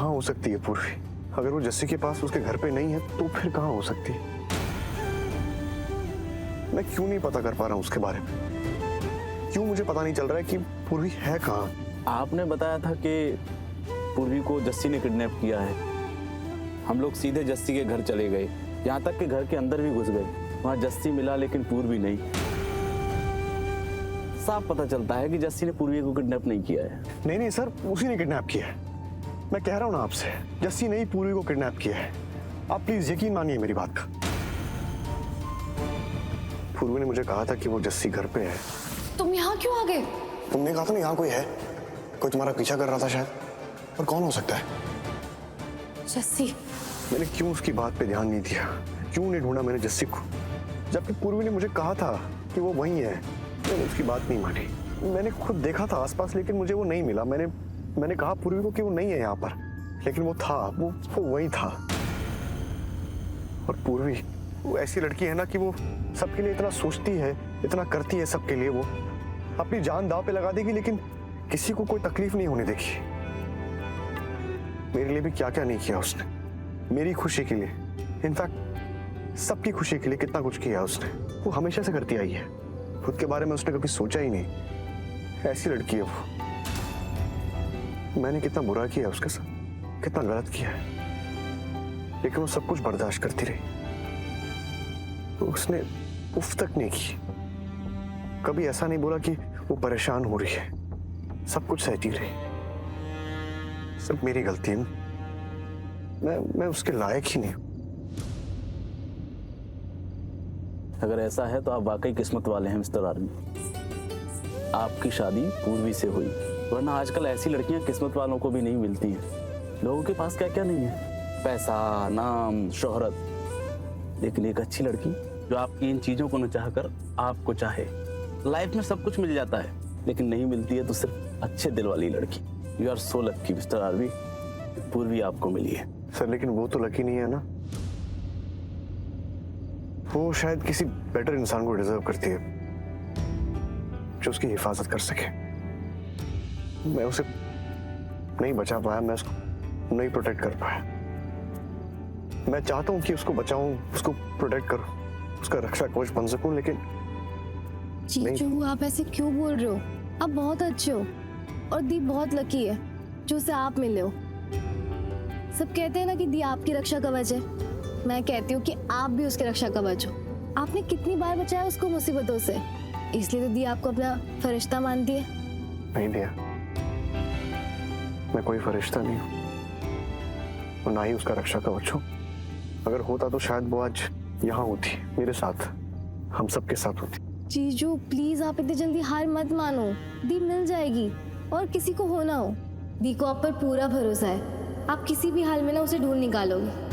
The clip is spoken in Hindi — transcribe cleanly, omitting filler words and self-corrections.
कहाँ हो सकती है पूर्वी? अगर वो जस्सी के पास उसके घर पे नहीं है तो फिर कहाँ हो सकती है? मैं क्यों नहीं पता कर पा रहा हूँ उसके बारे में? क्यों मुझे पता नहीं चल रहा है कि पूर्वी है कहाँ? आपने बताया था कि पूर्वी को जस्सी ने किडनैप किया है। हम लोग सीधे जस्सी के घर चले गए, यहाँ तक कि घर के अंदर भी घुस गए। वहाँ जस्सी मिला लेकिन पूर्वी नहीं। साफ पता चलता है कि जस्सी ने पूर्वी को किडनैप नहीं किया है। नहीं नहीं सर, उसी ने किडनैप किया है। मैं कह रहा हूँ ना आपसे, जस्सी ने ही पूर्वी को किडनैप किया है। आप प्लीज यकीन मानिए मेरी बात का। पूर्वी ने मुझे कहा था कि वो जस्सी घर पे है। तुम यहाँ क्यों आ गए? तुमने कहा था ना यहाँ कोई है, कोई तुम्हारा पीछा कर रहा था शायद। और कौन हो सकता है? जस्सी। मैंने क्यों उसकी बात पे ध्यान नहीं दिया? क्यों नहीं ढूंढा मैंने जस्सी को? जबकि पूर्वी ने मुझे कहा था कि वो वहीं है। मैंने उसकी बात नहीं मानी। मैंने खुद देखा था आसपास, लेकिन मुझे वो नहीं मिला। मैंने कहा पूर्वी को कि वो नहीं है यहाँ पर, लेकिन वो था, वो वहीं था। और पूर्वी वो ऐसी लड़की है ना कि वो सबके लिए इतना सोचती है, इतना करती है सबके लिए। वो अपनी जान दांव पे लगा देगी लेकिन किसी को कोई तकलीफ नहीं होने देगी। मेरे लिए भी क्या क्या नहीं किया उसने, मेरी खुशी के लिए, इनफैक्ट सबकी खुशी के लिए कितना कुछ किया उसने। वो हमेशा से करती आई है। खुद के बारे में उसने कभी सोचा ही नहीं। ऐसी लड़की है वो। मैंने कितना बुरा किया उसके साथ, कितना गलत किया है, लेकिन वो सब कुछ बर्दाश्त करती रही। उसने उफ तक नहीं की। कभी ऐसा नहीं बोला कि वो परेशान हो रही है। सब कुछ सहती रही। सब मेरी गलती है। मैं उसके लायक ही नहीं हूं। अगर ऐसा है तो आप वाकई किस्मत वाले हैं मिस्टर आर्मी। आपकी शादी पूर्वी से हुई, वरना आजकल ऐसी लड़कियां किस्मत वालों को भी नहीं मिलती हैं। लोगों के पास क्या क्या नहीं है, पैसा, नाम, शोहरत, लेकिन एक अच्छी लड़की जो आपकी इन चीजों को न चाहकर आपको चाहे। लाइफ में सब कुछ मिल जाता है, लेकिन नहीं मिलती है तो सिर्फ अच्छे दिल वाली लड़की। You are so lucky mister Aarvi, Purvi आपको मिली है। सर लेकिन वो तो लकी नहीं है ना। वो शायद किसी बेटर इंसान को डिजर्व करती है जो उसकी हिफाजत कर सके। मैं उसे नहीं बचा पाया, मैं उसको नहीं प्रोटेक्ट कर पाया। मैं चाहता हूं कि उसको बचाऊं, उसको प्रोटेक्ट करूं, उसका रक्षा कवच बन सकूं, लेकिन जीजू आप ऐसे क्यों बोल रहे हो? आप बहुत अच्छे हो और दीप बहुत लकी है जो उसे आप मिले हो। सब कहते हैं ना कि दी आपकी रक्षा कवच है। मैं कहती हूँ कि आप भी उसके रक्षा कवच हो। आपने कितनी बार बचाया उसको मुसीबतों से, इसलिए तो दी आपको अपना फरिश्ता मानती है। नहीं दिया, मैं कोई फरिश्ता नहीं हूँ और ना ही उसका रक्षा कवच हूँ। अगर होता तो शायद वो आज यहाँ होती, मेरे साथ, हम सबके साथ होती। जीजू प्लीज आप इतनी जल्दी हार मत मानो। दी मिल जाएगी और किसी को होना हो। दी को आप पर पूरा भरोसा है। आप किसी भी हाल में ना उसे ढूंढ निकालोगे।